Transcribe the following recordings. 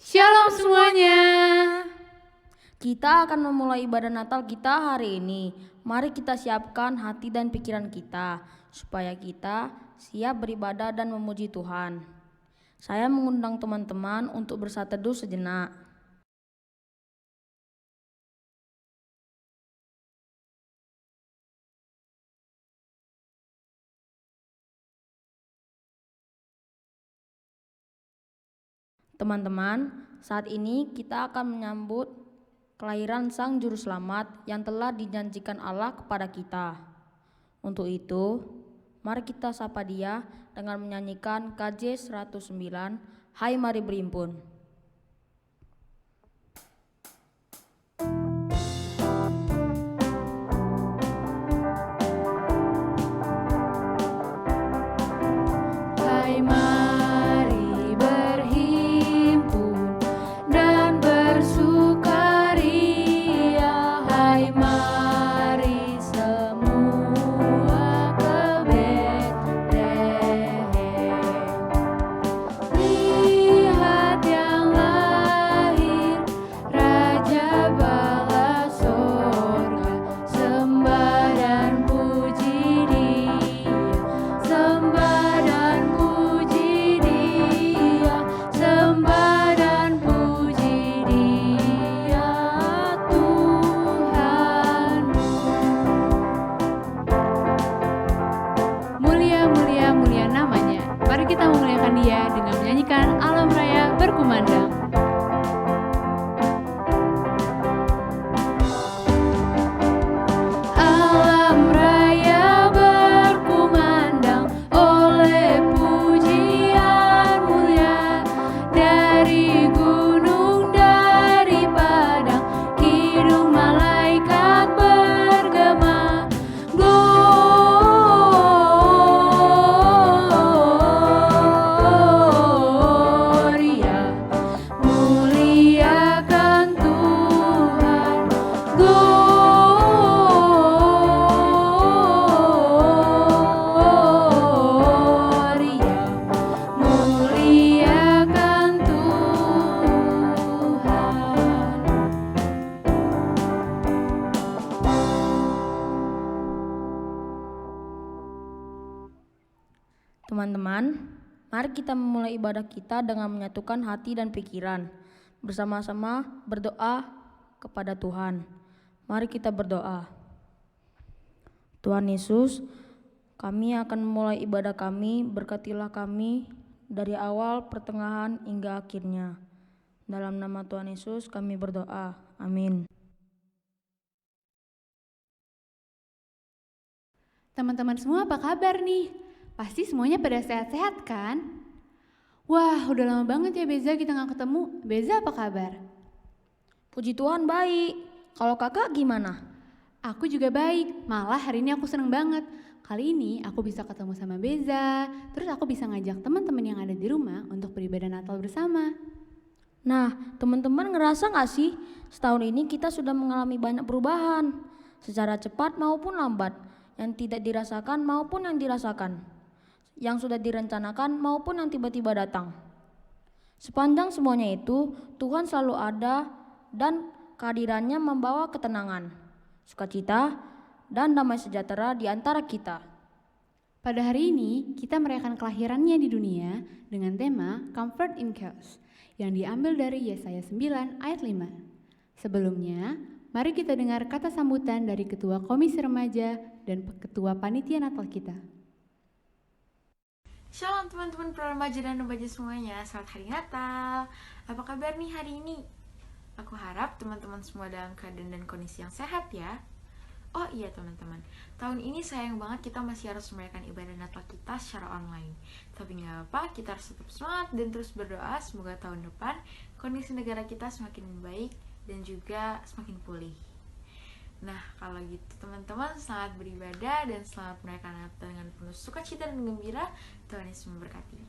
Shalom semuanya. Kita akan memulai ibadah Natal kita hari ini. Mari kita siapkan hati dan pikiran kita supaya kita siap beribadah dan memuji Tuhan. Saya mengundang teman-teman untuk bersatu teduh sejenak. Teman-teman, saat ini kita akan menyambut kelahiran Sang Juru Selamat yang telah dijanjikan Allah kepada kita. Untuk itu, mari kita sapa Dia dengan menyanyikan KJ 109, Hai Mari Berimpun. Hai mari berhimpun dan bersukaria. Hai mari semua ke Betlehem. Lihat yang lahir, Raja bala sorga. Sembah dan puji Dia, sembah dan puji Dia, sembah dan puji Dia, Tuhanmu. Mulia, mulia, mulia namanya. Mari kita memuliakan Dia dengan menyanyikan Alam Raya Berkumandang. Alam raya berkumandang oleh pujian mulia dari gunung, dari padang, kidung malaikat bergema. Gloria, muliakan Tuhan. Gloria, muliakan Tuhan. Teman-teman, mari kita memulai ibadah kita dengan menyatukan hati dan pikiran. Bersama-sama berdoa kepada Tuhan. Mari kita berdoa. Tuhan Yesus, kami akan memulai ibadah kami, berkatilah kami dari awal, pertengahan, hingga akhirnya. Dalam nama Tuhan Yesus kami berdoa. Amin. Teman-teman semua apa kabar nih? Pasti semuanya pada sehat-sehat kan? Wah, udah lama banget ya Beza kita gak ketemu. Beza apa kabar? Puji Tuhan baik. Kalau kakak gimana? Aku juga baik, malah hari ini aku seneng banget. Kali ini aku bisa ketemu sama Beza, terus aku bisa ngajak teman-teman yang ada di rumah untuk beribadah Natal bersama. Nah, teman-teman ngerasa gak sih setahun ini kita sudah mengalami banyak perubahan secara cepat maupun lambat, yang tidak dirasakan maupun yang dirasakan, yang sudah direncanakan maupun yang tiba-tiba datang. Sepanjang semuanya itu, Tuhan selalu ada dan kehadirannya membawa ketenangan, sukacita, dan damai sejahtera di antara kita. Pada hari ini, kita merayakan kelahirannya di dunia dengan tema Comfort in Chaos yang diambil dari Yesaya 9 ayat 5. Sebelumnya, mari kita dengar kata sambutan dari Ketua Komisi Remaja dan Ketua Panitia Natal kita. Shalom teman-teman pro remaja dan remaja semuanya, selamat hari Natal. Apa kabar nih hari ini? Aku harap teman-teman semua dalam keadaan dan kondisi yang sehat ya. Oh iya teman-teman, tahun ini sayang banget kita masih harus merayakan ibadah Natal kita secara online. Tapi gak apa, kita harus tetap semangat dan terus berdoa semoga tahun depan kondisi negara kita semakin baik dan juga semakin pulih. Nah, kalau gitu teman-teman, selamat beribadah dan selamat merayakan Natal dengan penuh sukacita dan gembira. Tuhan Yesus memberkati.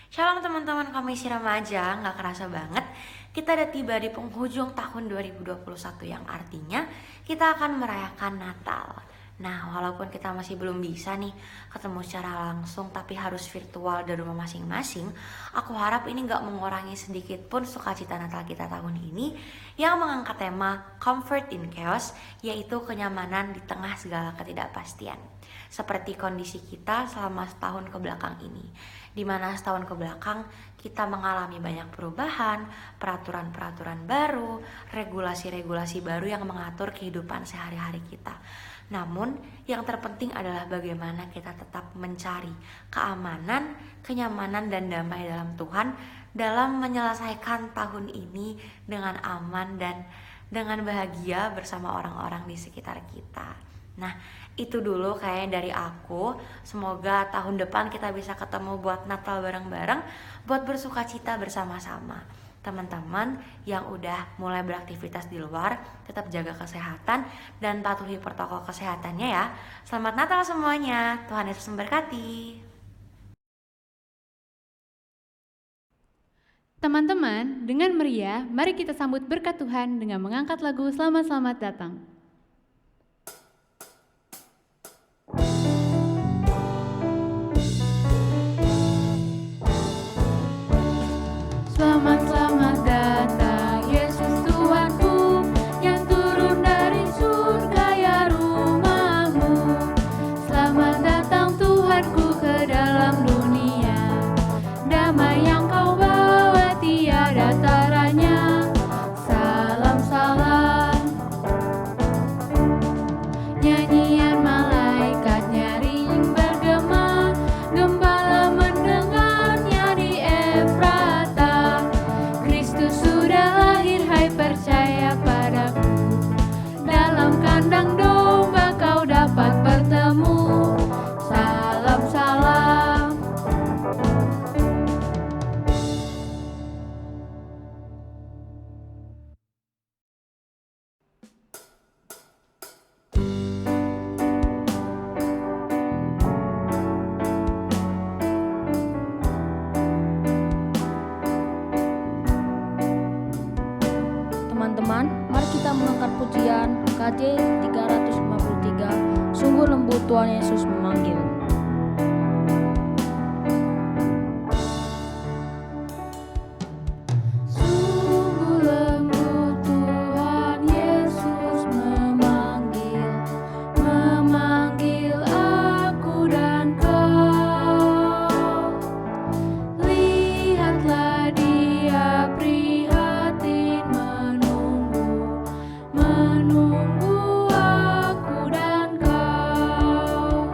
Shalom teman-teman Komisi Remaja, gak kerasa banget kita udah tiba di penghujung tahun 2021 yang artinya kita akan merayakan Natal. Nah, walaupun kita masih belum bisa nih ketemu secara langsung tapi harus virtual dari rumah masing-masing, aku harap ini gak mengurangi sedikit pun sukacita Natal kita tahun ini yang mengangkat tema Comfort in Chaos, yaitu kenyamanan di tengah segala ketidakpastian. Seperti kondisi kita selama setahun ke belakang ini, di mana setahun ke belakang kita mengalami banyak perubahan, peraturan-peraturan baru, regulasi-regulasi baru yang mengatur kehidupan sehari-hari kita. Namun, yang terpenting adalah bagaimana kita tetap mencari keamanan, kenyamanan, dan damai dalam Tuhan dalam menyelesaikan tahun ini dengan aman dan dengan bahagia bersama orang-orang di sekitar kita. Nah, itu dulu kayaknya dari aku. Semoga tahun depan kita bisa ketemu buat Natal bareng-bareng, buat bersuka cita bersama-sama. Teman-teman yang udah mulai beraktivitas di luar, tetap jaga kesehatan dan patuhi protokol kesehatannya ya. Selamat Natal semuanya, Tuhan Yesus memberkati. Teman-teman, dengan meriah, mari kita sambut berkat Tuhan dengan mengangkat lagu Selamat-Selamat Datang. Selamat-selamat datang, Yesus Tuhanku, yang turun dari surga ya rumahmu. Selamat datang Tuhanku ke dalam dunia, damai yang kau bawa tiada taranya. Salam-salam, nyanyian malaikat nyaring bergema, gembala mendengarnya di Efrata. Kristus sudah lahir, hai percaya padaku, dalam kandang domba kau dapat bertemu. Salam-salam. Teman-teman, mari kita mengangkat pujian KJ 353, Sungguh Lembut Tuhan Yesus Memanggil. Sungguh lembut Tuhan Yesus memanggil, memanggil aku dan kau. Lihatlah Dia prihatin menunggu, menunggu aku dan kau.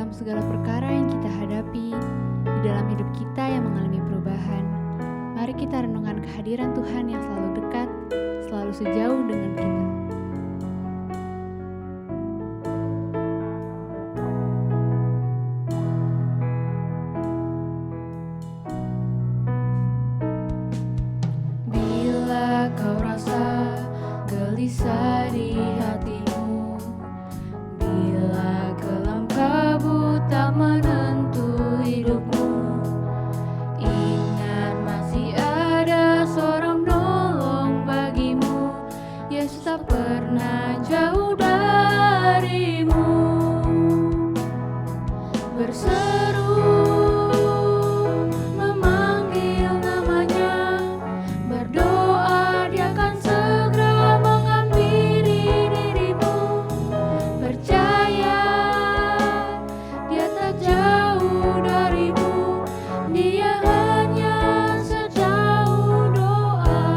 dalam segala perkara yang kita hadapi, di dalam hidup kita yang mengalami perubahan. Mari kita renungkan kehadiran Tuhan yang selalu dekat, selalu sejauh dengan kita. Bila kau rasa gelisah di hatimu, bila kelam kabut tak menentu hidupmu, ingat masih ada seorang penolong bagimu. Yesus tak pernah jauh darimu. Berseru memanggil namanya, berdoa dia akan segera menghampiri dirimu. Percaya dia tak jauh darimu, dia hanya sejauh doa.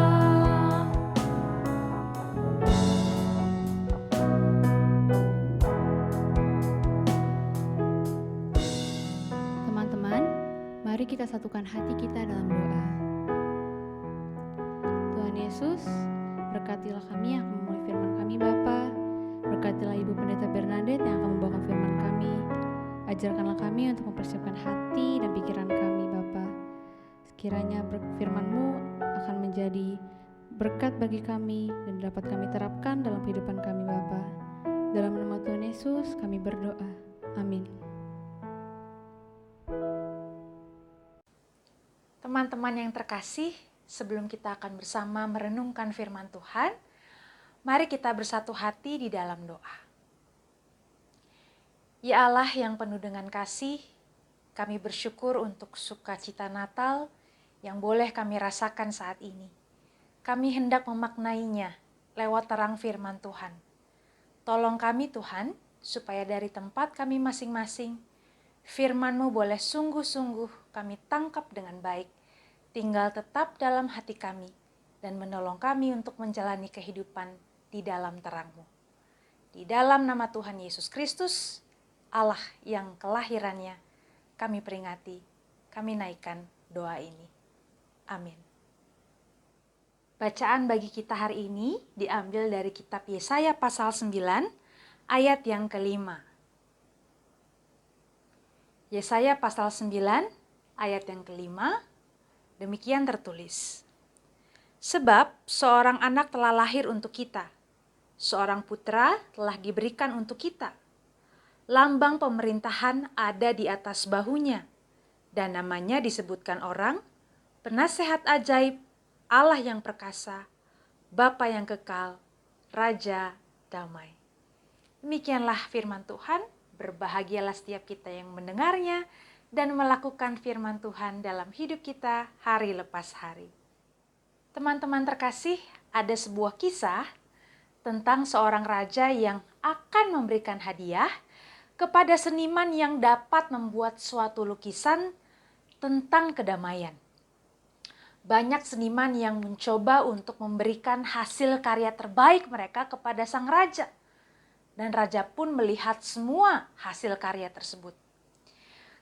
Teman-teman, mari kita satukan hati kita dalam doa. Tuhan Yesus, berkatilah kami yang akan memulai firman kami Bapa. Berkatilah Ibu Pendeta Bernadette yang akan membawakan firman kami. Ajarkanlah kami untuk mempersiapkan hati dan pikiran kami Bapa. Sekiranya firman-Mu akan menjadi berkat bagi kami dan dapat kami terapkan dalam kehidupan kami Bapa. Dalam nama Tuhan Yesus kami berdoa. Amin. Teman-teman yang terkasih, sebelum kita akan bersama merenungkan firman Tuhan, mari kita bersatu hati di dalam doa. Ya Allah yang penuh dengan kasih, kami bersyukur untuk sukacita Natal yang boleh kami rasakan saat ini. Kami hendak memaknainya lewat terang firman Tuhan. Tolong kami Tuhan, supaya dari tempat kami masing-masing, firman-Mu boleh sungguh-sungguh kami tangkap dengan baik, tinggal tetap dalam hati kami, dan menolong kami untuk menjalani kehidupan di dalam terang-Mu. Di dalam nama Tuhan Yesus Kristus, Allah yang kelahirannya, kami peringati, kami naikkan doa ini. Amin. Bacaan bagi kita hari ini diambil dari kitab Yesaya pasal 9, ayat yang kelima. Yesaya pasal 9, ayat yang kelima, demikian tertulis. Sebab seorang anak telah lahir untuk kita, seorang putra telah diberikan untuk kita. Lambang pemerintahan ada di atas bahunya, dan namanya disebutkan orang, Penasehat Ajaib, Allah yang perkasa, Bapa yang kekal, Raja damai. Demikianlah firman Tuhan, berbahagialah setiap kita yang mendengarnya dan melakukan firman Tuhan dalam hidup kita hari lepas hari. Teman-teman terkasih, ada sebuah kisah tentang seorang raja yang akan memberikan hadiah kepada seniman yang dapat membuat suatu lukisan tentang kedamaian. Banyak seniman yang mencoba untuk memberikan hasil karya terbaik mereka kepada sang raja. Dan raja pun melihat semua hasil karya tersebut.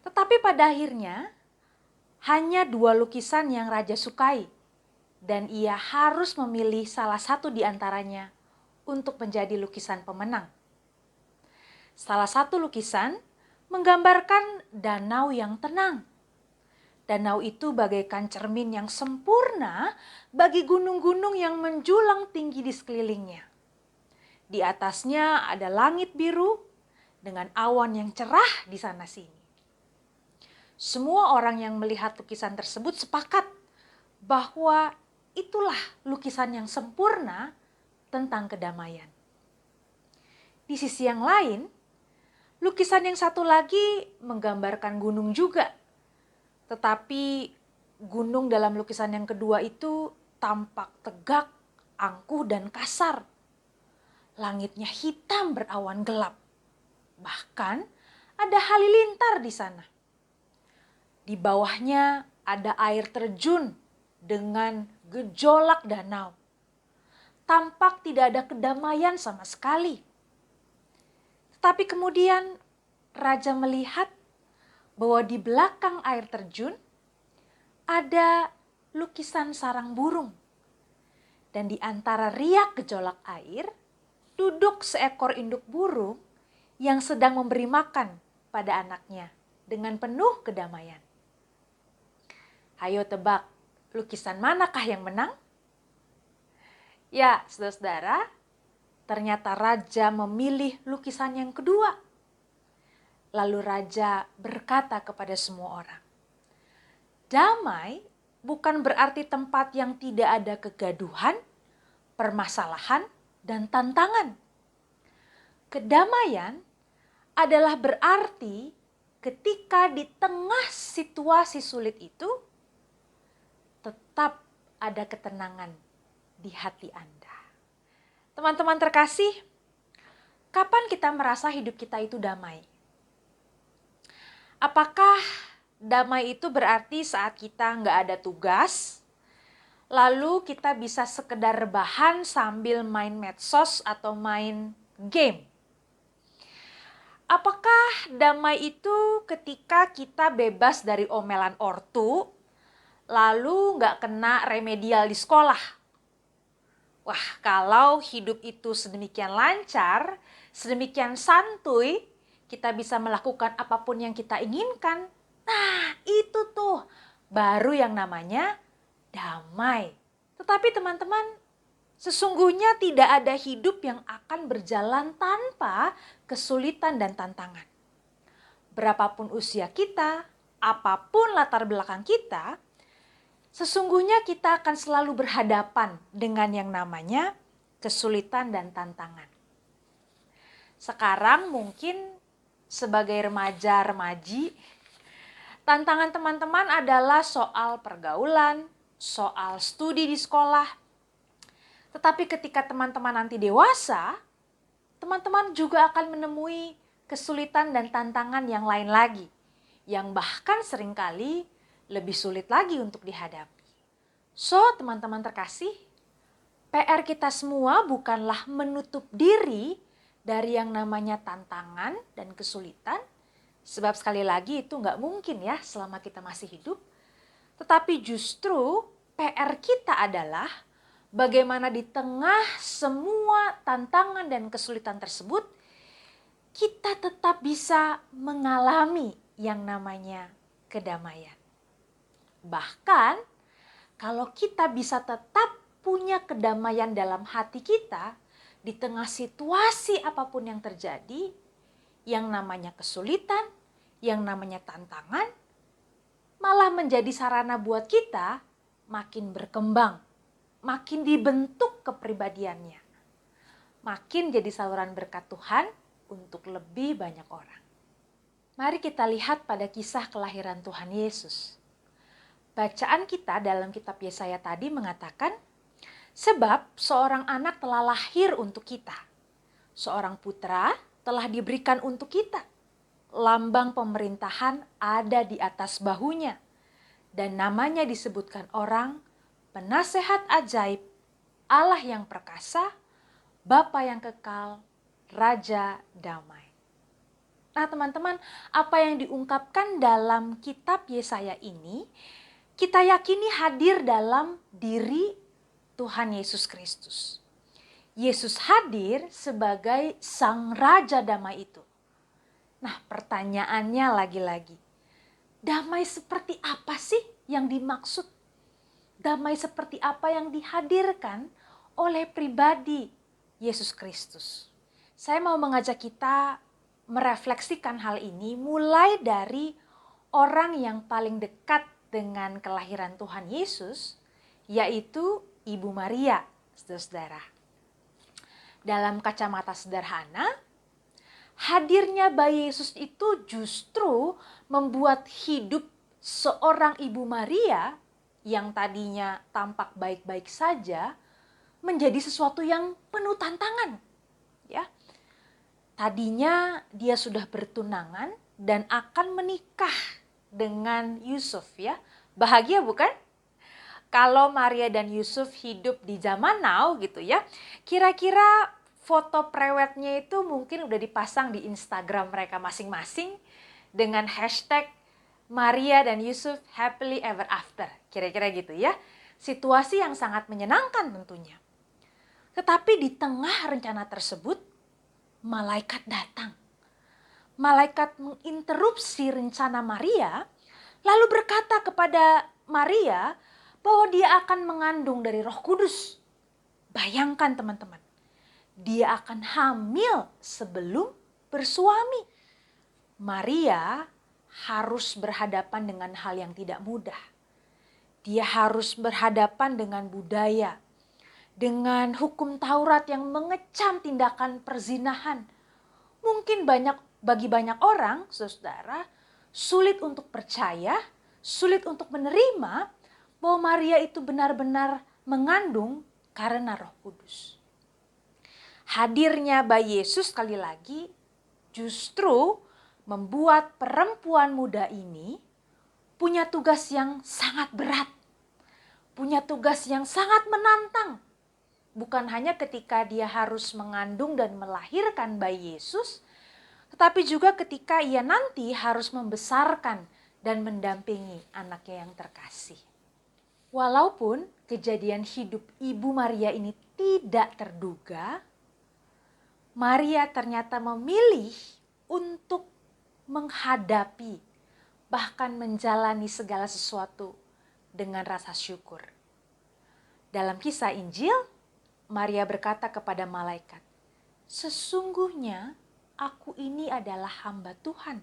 Tetapi pada akhirnya, hanya 2 lukisan yang raja sukai. Dan ia harus memilih salah satu di antaranya untuk menjadi lukisan pemenang. Salah satu lukisan menggambarkan danau yang tenang. Danau itu bagaikan cermin yang sempurna bagi gunung-gunung yang menjulang tinggi di sekelilingnya. Di atasnya ada langit biru dengan awan yang cerah di sana-sini. Semua orang yang melihat lukisan tersebut sepakat bahwa itulah lukisan yang sempurna tentang kedamaian. Di sisi yang lain, lukisan yang satu lagi menggambarkan gunung juga. Tetapi gunung dalam lukisan yang kedua itu tampak tegak, angkuh dan kasar. Langitnya hitam berawan gelap. Bahkan ada halilintar di sana. Di bawahnya ada air terjun dengan gejolak danau. Tampak tidak ada kedamaian sama sekali. Tetapi kemudian raja melihat bahwa di belakang air terjun ada lukisan sarang burung. Dan di antara riak gejolak air, duduk seekor induk burung yang sedang memberi makan pada anaknya dengan penuh kedamaian. Ayo tebak, lukisan manakah yang menang? Ya, saudara-saudara, ternyata raja memilih lukisan yang kedua. Lalu raja berkata kepada semua orang, damai bukan berarti tempat yang tidak ada kegaduhan, permasalahan, dan tantangan. Kedamaian adalah berarti ketika di tengah situasi sulit itu, tetap ada ketenangan di hati Anda. Teman-teman terkasih, kapan kita merasa hidup kita itu damai? Apakah damai itu berarti saat kita nggak ada tugas, lalu kita bisa sekedar rebahan sambil main medsos atau main game? Apakah damai itu ketika kita bebas dari omelan ortu, lalu nggak kena remedial di sekolah? Wah, kalau hidup itu sedemikian lancar, sedemikian santuy, kita bisa melakukan apapun yang kita inginkan. Nah, itu tuh baru yang namanya damai. Tetapi teman-teman, sesungguhnya tidak ada hidup yang akan berjalan tanpa kesulitan dan tantangan. Berapapun usia kita, apapun latar belakang kita, sesungguhnya kita akan selalu berhadapan dengan yang namanya kesulitan dan tantangan. Sekarang mungkin sebagai remaja-remaji, tantangan teman-teman adalah soal pergaulan, soal studi di sekolah. Tetapi ketika teman-teman nanti dewasa, teman-teman juga akan menemui kesulitan dan tantangan yang lain lagi, yang bahkan seringkali lebih sulit lagi untuk dihadapi. So, teman-teman terkasih, PR kita semua bukanlah menutup diri dari yang namanya tantangan dan kesulitan, sebab sekali lagi itu nggak mungkin ya selama kita masih hidup. Tetapi justru PR kita adalah bagaimana di tengah semua tantangan dan kesulitan tersebut, kita tetap bisa mengalami yang namanya kedamaian. Bahkan kalau kita bisa tetap punya kedamaian dalam hati kita, di tengah situasi apapun yang terjadi, yang namanya kesulitan, yang namanya tantangan, malah menjadi sarana buat kita makin berkembang, makin dibentuk kepribadiannya, makin jadi saluran berkat Tuhan untuk lebih banyak orang. Mari kita lihat pada kisah kelahiran Tuhan Yesus. Bacaan kita dalam kitab Yesaya tadi mengatakan, sebab seorang anak telah lahir untuk kita, seorang putra telah diberikan untuk kita. Lambang pemerintahan ada di atas bahunya, dan namanya disebutkan orang, Penasehat Ajaib, Allah yang perkasa, Bapa yang kekal, Raja Damai. Nah teman-teman, apa yang diungkapkan dalam kitab Yesaya ini, kita yakini hadir dalam diri Tuhan Yesus Kristus. Yesus hadir sebagai Sang Raja Damai itu. Nah pertanyaannya lagi-lagi, damai seperti apa sih yang dimaksud? Damai seperti apa yang dihadirkan oleh pribadi Yesus Kristus? Saya mau mengajak kita merefleksikan hal ini mulai dari orang yang paling dekat dengan kelahiran Tuhan Yesus, yaitu Ibu Maria, saudara-saudara. Dalam kacamata sederhana, hadirnya bayi Yesus itu justru membuat hidup seorang Ibu Maria yang tadinya tampak baik-baik saja menjadi sesuatu yang penuh tantangan. Ya, tadinya dia sudah bertunangan dan akan menikah dengan Yusuf, ya. Bahagia bukan? Kalau Maria dan Yusuf hidup di zaman now gitu ya, kira-kira foto prewednya itu mungkin udah dipasang di Instagram mereka masing-masing dengan hashtag Maria dan Yusuf happily ever after. Kira-kira gitu ya. Situasi yang sangat menyenangkan tentunya. Tetapi di tengah rencana tersebut, malaikat datang. Malaikat menginterupsi rencana Maria, lalu berkata kepada Maria bahwa dia akan mengandung dari Roh Kudus. Bayangkan teman-teman, dia akan hamil sebelum bersuami. Maria harus berhadapan dengan hal yang tidak mudah. Dia harus berhadapan dengan budaya, dengan hukum Taurat yang mengecam tindakan perzinahan. Mungkin bagi banyak orang, saudara, sulit untuk percaya, sulit untuk menerima bahwa Maria itu benar-benar mengandung karena Roh Kudus. Hadirnya bayi Yesus sekali lagi justru membuat perempuan muda ini punya tugas yang sangat berat. Punya tugas yang sangat menantang. Bukan hanya ketika dia harus mengandung dan melahirkan bayi Yesus, tetapi juga ketika ia nanti harus membesarkan dan mendampingi anaknya yang terkasih. Walaupun kejadian hidup Ibu Maria ini tidak terduga, Maria ternyata memilih untuk menghadapi, bahkan menjalani segala sesuatu dengan rasa syukur. Dalam kisah Injil, Maria berkata kepada malaikat, "Sesungguhnya aku ini adalah hamba Tuhan.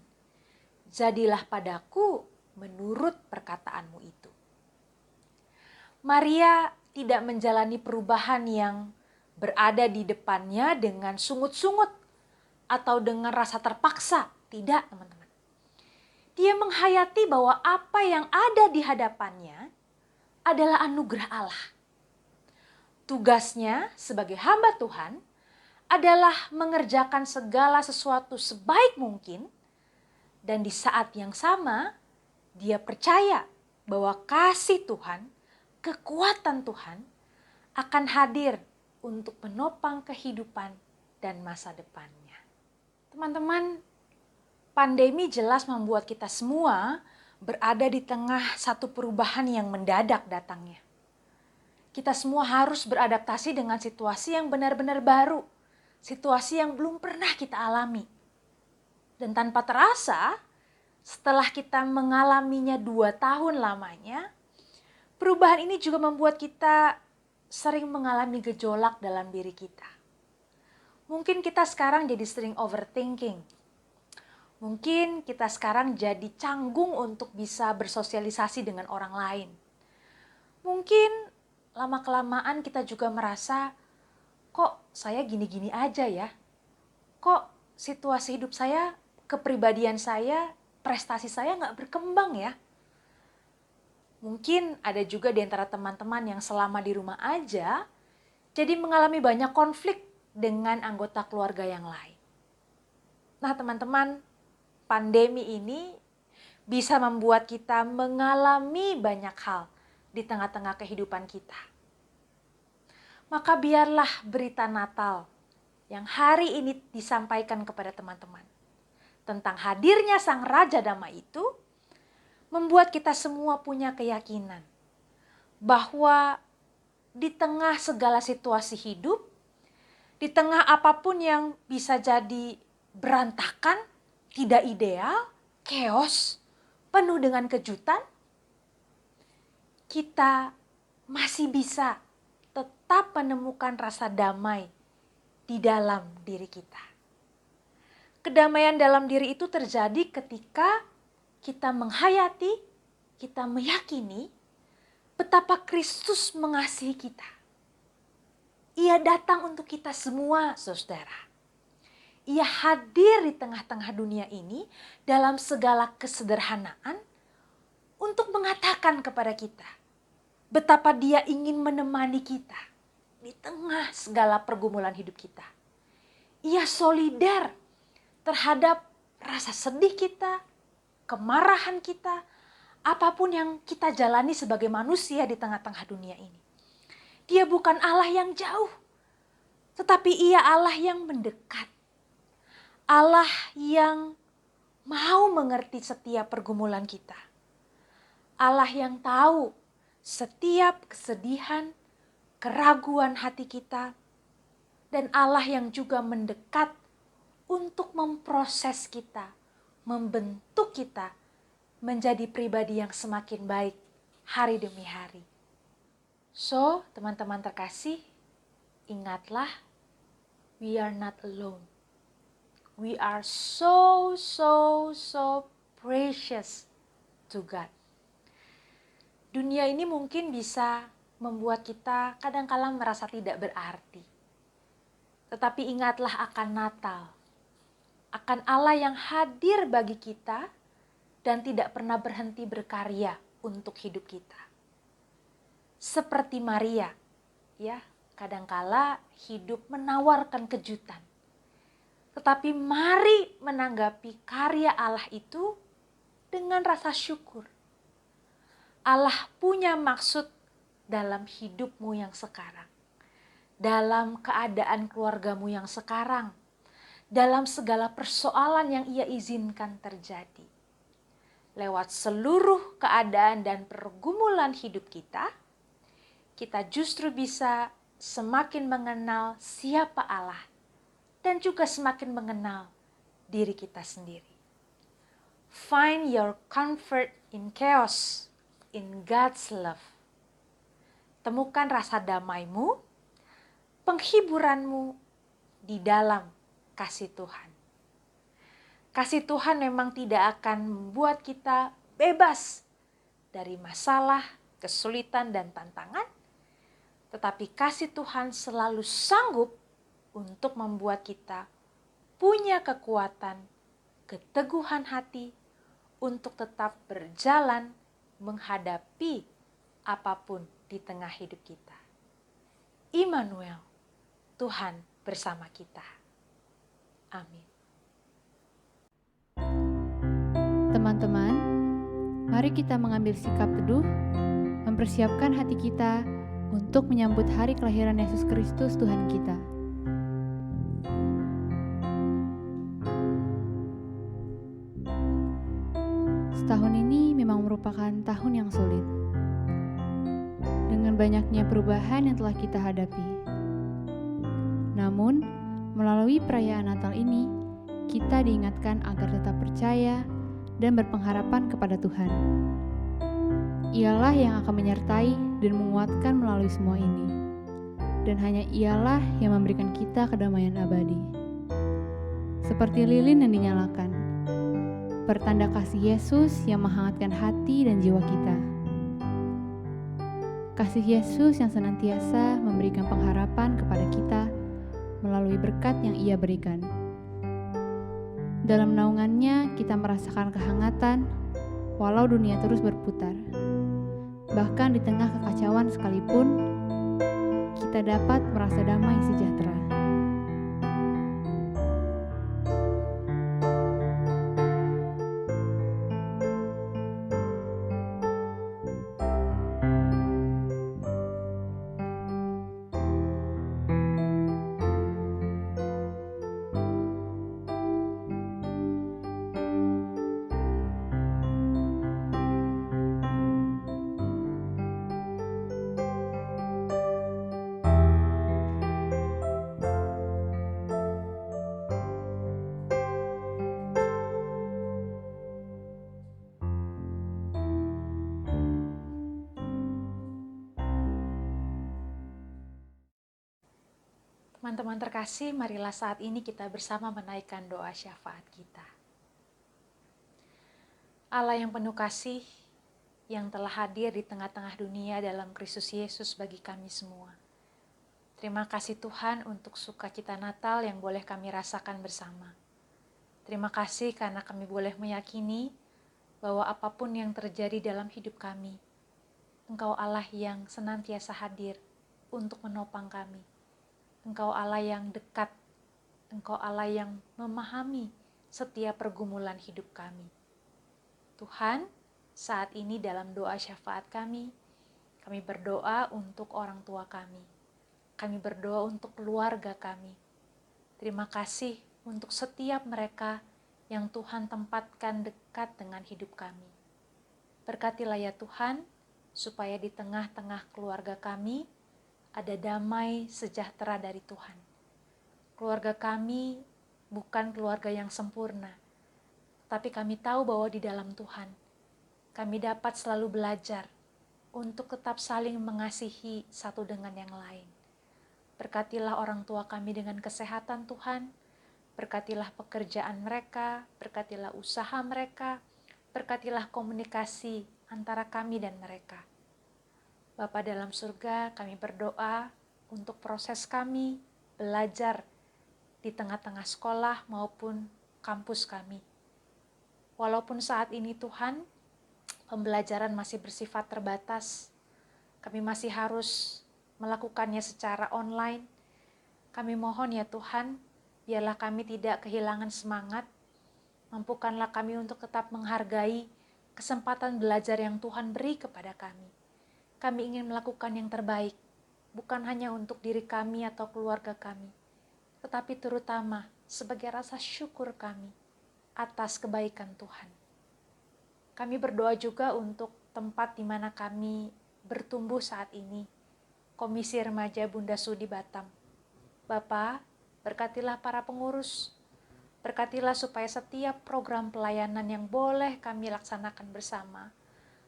Jadilah padaku menurut perkataanmu itu." Maria tidak menjalani perubahan yang berada di depannya dengan sungut-sungut atau dengan rasa terpaksa. Tidak, teman-teman. Dia menghayati bahwa apa yang ada di hadapannya adalah anugerah Allah. Tugasnya sebagai hamba Tuhan adalah mengerjakan segala sesuatu sebaik mungkin, dan di saat yang sama dia percaya bahwa kasih Tuhan, kekuatan Tuhan akan hadir untuk menopang kehidupan dan masa depannya. Teman-teman, pandemi jelas membuat kita semua berada di tengah satu perubahan yang mendadak datangnya. Kita semua harus beradaptasi dengan situasi yang benar-benar baru, situasi yang belum pernah kita alami. Dan tanpa terasa, setelah kita mengalaminya 2 tahun lamanya, perubahan ini juga membuat kita sering mengalami gejolak dalam diri kita. Mungkin kita sekarang jadi sering overthinking. Mungkin kita sekarang jadi canggung untuk bisa bersosialisasi dengan orang lain. Mungkin lama-kelamaan kita juga merasa, kok saya gini-gini aja ya? Kok situasi hidup saya, kepribadian saya, prestasi saya nggak berkembang ya? Mungkin ada juga di antara teman-teman yang selama di rumah aja, jadi mengalami banyak konflik dengan anggota keluarga yang lain. Nah teman-teman, pandemi ini bisa membuat kita mengalami banyak hal di tengah-tengah kehidupan kita. Maka biarlah berita Natal yang hari ini disampaikan kepada teman-teman tentang hadirnya Sang Raja Damai itu membuat kita semua punya keyakinan bahwa di tengah segala situasi hidup, di tengah apapun yang bisa jadi berantakan, tidak ideal, chaos, penuh dengan kejutan, kita masih bisa tetap menemukan rasa damai di dalam diri kita. Kedamaian dalam diri itu terjadi ketika kita menghayati, kita meyakini betapa Kristus mengasihi kita. Ia datang untuk kita semua, saudara. Ia hadir di tengah-tengah dunia ini dalam segala kesederhanaan untuk mengatakan kepada kita betapa Dia ingin menemani kita di tengah segala pergumulan hidup kita. Ia solider terhadap rasa sedih kita, kemarahan kita, apapun yang kita jalani sebagai manusia di tengah-tengah dunia ini. Dia bukan Allah yang jauh, Tetapi Ia Allah yang mendekat. Allah yang mau mengerti setiap pergumulan kita. Allah yang tahu setiap kesedihan, keraguan hati kita. Dan Allah yang juga mendekat untuk memproses kita, membentuk kita menjadi pribadi yang semakin baik hari demi hari. So, teman-teman terkasih, ingatlah, we are not alone. We are so precious to God. Dunia ini mungkin bisa membuat kita kadang-kala merasa tidak berarti. Tetapi ingatlah akan Natal, akan Allah yang hadir bagi kita dan tidak pernah berhenti berkarya untuk hidup kita. Seperti Maria, ya, kadangkala hidup menawarkan kejutan. Tetapi mari menanggapi karya Allah itu dengan rasa syukur. Allah punya maksud dalam hidupmu yang sekarang. Dalam keadaan keluargamu yang sekarang. Dalam segala persoalan yang Ia izinkan terjadi. Lewat seluruh keadaan dan pergumulan hidup kita, kita justru bisa semakin mengenal siapa Allah. Dan juga semakin mengenal diri kita sendiri. Find your comfort in chaos, in God's love. Temukan rasa damaimu, penghiburanmu di dalam kasih Tuhan. Kasih Tuhan memang tidak akan membuat kita bebas dari masalah, kesulitan, dan tantangan. Tetapi kasih Tuhan selalu sanggup untuk membuat kita punya kekuatan, keteguhan hati untuk tetap berjalan menghadapi apapun di tengah hidup kita. Immanuel, Tuhan bersama kita. Amin. Teman-teman, mari kita mengambil sikap teduh, mempersiapkan hati kita untuk menyambut hari kelahiran Yesus Kristus Tuhan kita. Tahun ini memang merupakan tahun yang sulit. Dengan banyaknya perubahan yang telah kita hadapi. Namun, melalui perayaan Natal ini, kita diingatkan agar tetap percaya dan berpengharapan kepada Tuhan. Ialah yang akan menyertai dan menguatkan melalui semua ini. Dan hanya Ialah yang memberikan kita kedamaian abadi. Seperti lilin yang dinyalakan, pertanda kasih Yesus yang menghangatkan hati dan jiwa kita. Kasih Yesus yang senantiasa memberikan pengharapan kepada kita melalui berkat yang Ia berikan. Dalam naungannya kita merasakan kehangatan walau dunia terus berputar. Bahkan di tengah kekacauan sekalipun, kita dapat merasa damai sejahtera. Teman-teman terkasih, marilah saat ini kita bersama menaikkan doa syafaat kita. Allah yang penuh kasih, yang telah hadir di tengah-tengah dunia dalam Kristus Yesus bagi kami semua. Terima kasih Tuhan untuk sukacita Natal yang boleh kami rasakan bersama. Terima kasih karena kami boleh meyakini bahwa apapun yang terjadi dalam hidup kami, Engkau Allah yang senantiasa hadir untuk menopang kami. Engkau Allah yang dekat, Engkau Allah yang memahami setiap pergumulan hidup kami. Tuhan, saat ini dalam doa syafaat kami berdoa untuk orang tua kami. kami berdoa untuk keluarga kami. Terima kasih untuk setiap mereka yang Tuhan tempatkan dekat dengan hidup kami. Berkatilah ya Tuhan, supaya di tengah-tengah keluarga kami ada damai sejahtera dari Tuhan. Keluarga kami bukan keluarga yang sempurna, tapi kami tahu bahwa di dalam Tuhan, kami dapat selalu belajar untuk tetap saling mengasihi satu dengan yang lain. Berkatilah orang tua kami dengan kesehatan Tuhan, berkatilah pekerjaan mereka, berkatilah usaha mereka, berkatilah komunikasi antara kami dan mereka. Bapa dalam surga, kami berdoa untuk proses kami belajar di tengah-tengah sekolah maupun kampus kami. Walaupun saat ini Tuhan, pembelajaran masih bersifat terbatas, kami masih harus melakukannya secara online. Kami mohon ya Tuhan, biarlah kami tidak kehilangan semangat, mampukanlah kami untuk tetap menghargai kesempatan belajar yang Tuhan beri kepada kami. Kami ingin melakukan yang terbaik, bukan hanya untuk diri kami atau keluarga kami, tetapi terutama sebagai rasa syukur kami atas kebaikan Tuhan. Kami berdoa juga untuk tempat di mana kami bertumbuh saat ini, Komisi Remaja Bunda Sudi Batam. Bapa, berkatilah para pengurus, berkatilah supaya setiap program pelayanan yang boleh kami laksanakan bersama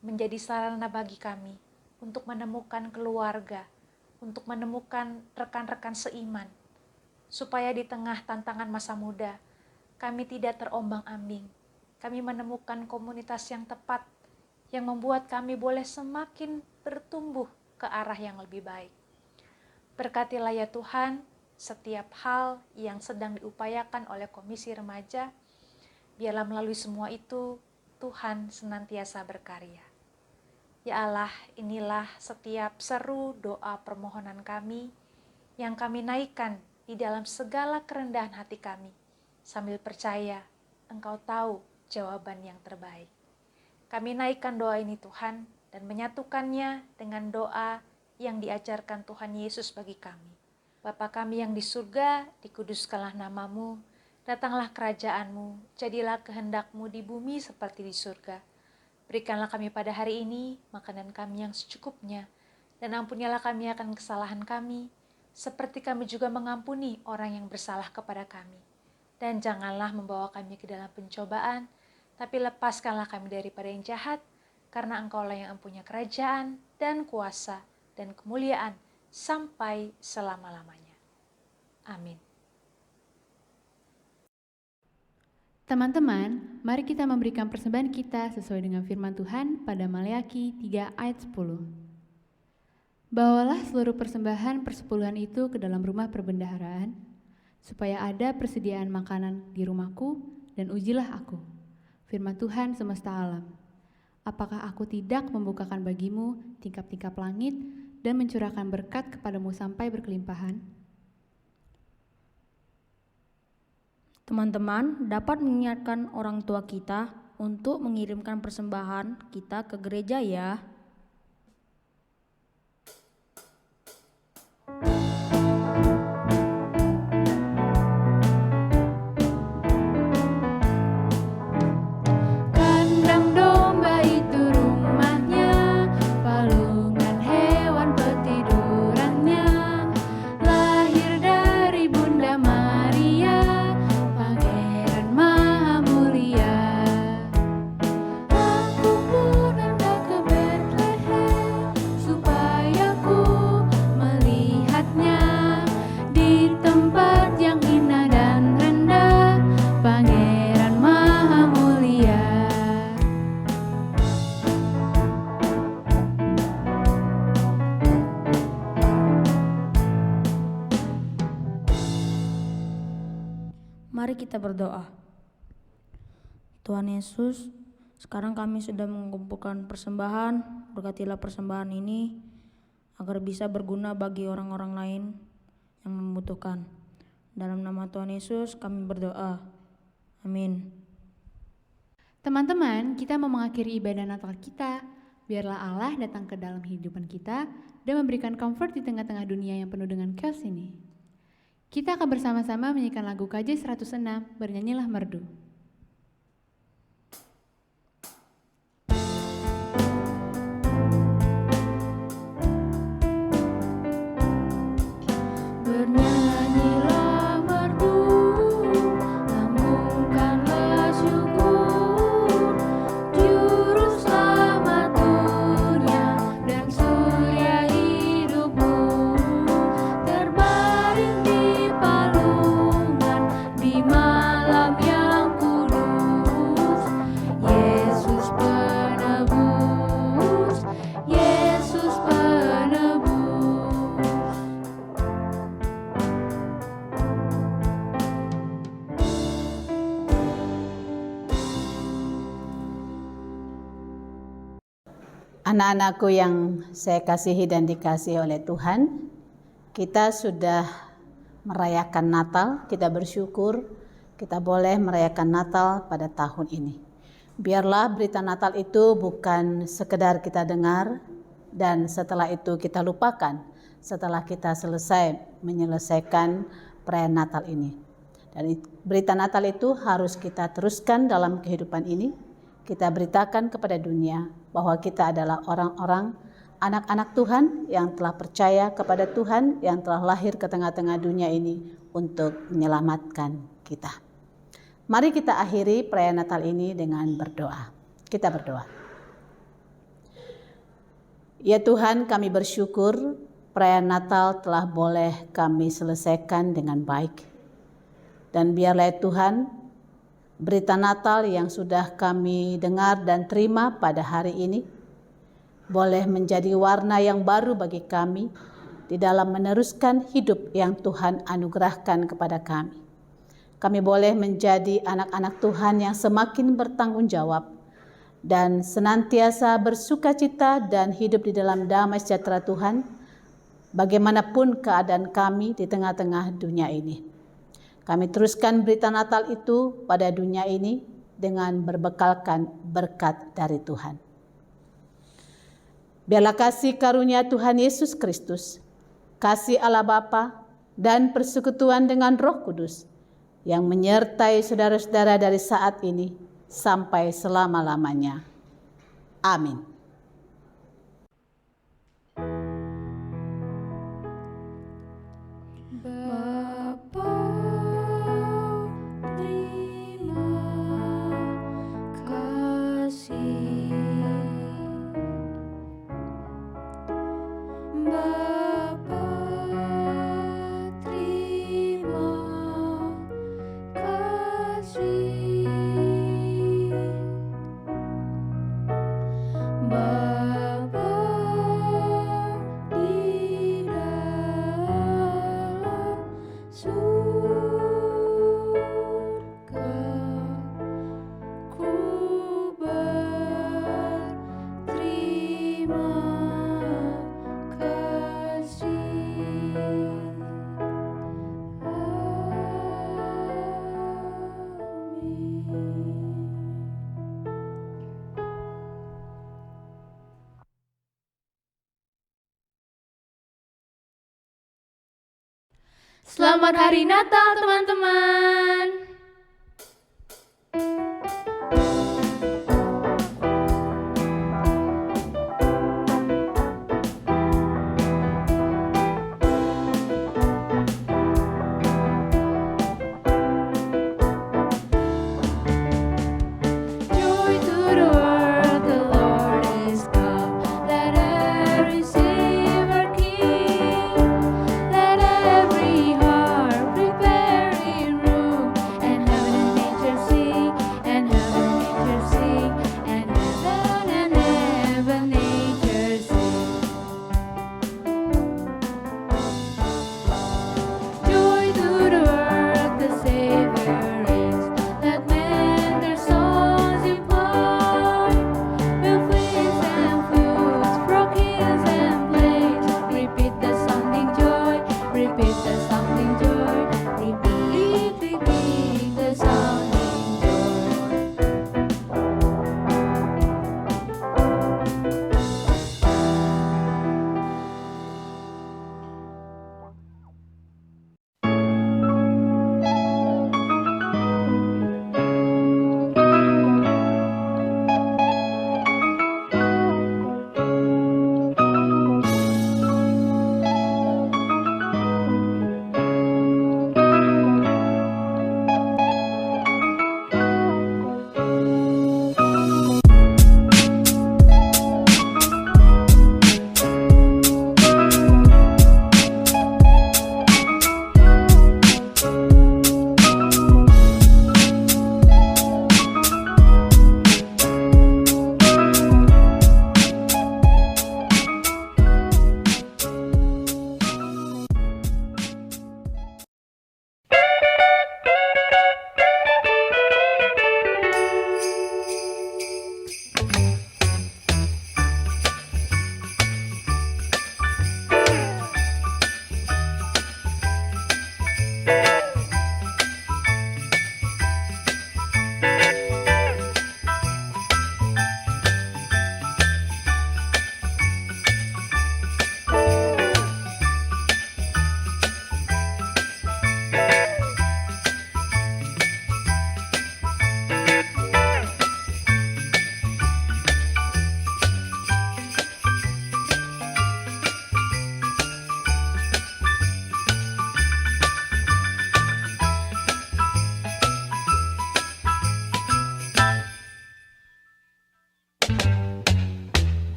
menjadi sarana bagi kami untuk menemukan keluarga, untuk menemukan rekan-rekan seiman, supaya di tengah tantangan masa muda, kami tidak terombang-ambing. Kami menemukan komunitas yang tepat, yang membuat kami boleh semakin bertumbuh ke arah yang lebih baik. Berkatilah ya Tuhan, setiap hal yang sedang diupayakan oleh Komisi Remaja, biarlah melalui semua itu, Tuhan senantiasa berkarya. Ya Allah, inilah setiap seru doa permohonan kami, yang kami naikkan di dalam segala kerendahan hati kami, sambil percaya Engkau tahu jawaban yang terbaik. Kami naikkan doa ini Tuhan, dan menyatukannya dengan doa yang diajarkan Tuhan Yesus bagi kami. Bapa kami yang di surga, dikuduskanlah namamu, datanglah kerajaan-Mu, jadilah kehendak-Mu di bumi seperti di surga. Berikanlah kami pada hari ini makanan kami yang secukupnya, dan ampunilah kami akan kesalahan kami, seperti kami juga mengampuni orang yang bersalah kepada kami. Dan janganlah membawa kami ke dalam pencobaan, tapi lepaskanlah kami daripada yang jahat, karena Engkaulah yang mempunyai kerajaan dan kuasa dan kemuliaan sampai selama-lamanya. Amin. Teman-teman, mari kita memberikan persembahan kita sesuai dengan firman Tuhan pada Maleakhi 3 ayat 10. Bawalah seluruh persembahan persepuluhan itu ke dalam rumah perbendaharaan, supaya ada persediaan makanan di rumahku, dan ujilah aku, firman Tuhan semesta alam. Apakah aku tidak membukakan bagimu tingkap-tingkap langit dan mencurahkan berkat kepadamu sampai berkelimpahan? Teman-teman dapat mengingatkan orang tua kita untuk mengirimkan persembahan kita ke gereja ya. Kandang domba itu rumahnya, palungan hewan petidurannya, lahir dari Bunda Maria, Pangeran Maha Mulia. Aku pun hendak ke Bethlehem, supaya ku melihatnya di tempat yang indah dan rendah, Pangeran Maha Mulia. Mari kita berdoa. Tuhan Yesus, sekarang kami sudah mengumpulkan persembahan, berkatilah persembahan ini agar bisa berguna bagi orang-orang lain yang membutuhkan. Dalam nama Tuhan Yesus kami berdoa. Amin. Teman-teman, kita mau mengakhiri ibadah Natal kita. Biarlah Allah datang ke dalam kehidupan kita dan memberikan comfort di tengah-tengah dunia yang penuh dengan chaos ini. Kita akan bersama-sama menyanyikan lagu KJ 106, Bernyanyilah Merdu. Bernyanyilah merdu, lambungkanlah syukur, Juru Selamat dunia dan surya hidupmu, terbaring di palungan di malam yang kudus. Yesus penebus, Yesus penebus. Anak-anakku yang saya kasihi dan dikasihi oleh Tuhan, kita sudah merayakan Natal, kita bersyukur kita boleh merayakan Natal pada tahun ini. Biarlah berita Natal itu bukan sekedar kita dengar dan setelah itu kita lupakan setelah kita selesai menyelesaikan perayaan Natal ini. Dan berita Natal itu harus kita teruskan dalam kehidupan ini. Kita beritakan kepada dunia bahwa kita adalah orang-orang anak-anak Tuhan yang telah percaya kepada Tuhan, yang telah lahir ke tengah-tengah dunia ini untuk menyelamatkan kita. Mari kita akhiri perayaan Natal ini dengan berdoa. Kita berdoa. Ya Tuhan, kami bersyukur perayaan Natal telah boleh kami selesaikan dengan baik. Dan biarlah Tuhan, berita Natal yang sudah kami dengar dan terima pada hari ini boleh menjadi warna yang baru bagi kami di dalam meneruskan hidup yang Tuhan anugerahkan kepada kami. Kami boleh menjadi anak-anak Tuhan yang semakin bertanggung jawab dan senantiasa bersukacita dan hidup di dalam damai sejahtera Tuhan bagaimanapun keadaan kami di tengah-tengah dunia ini. Kami teruskan berita Natal itu pada dunia ini dengan berbekalkan berkat dari Tuhan. Biarlah kasih karunia Tuhan Yesus Kristus, kasih Allah Bapa, dan persekutuan dengan Roh Kudus yang menyertai saudara-saudara dari saat ini sampai selama-lamanya. Amin. Selamat Hari Natal teman-teman.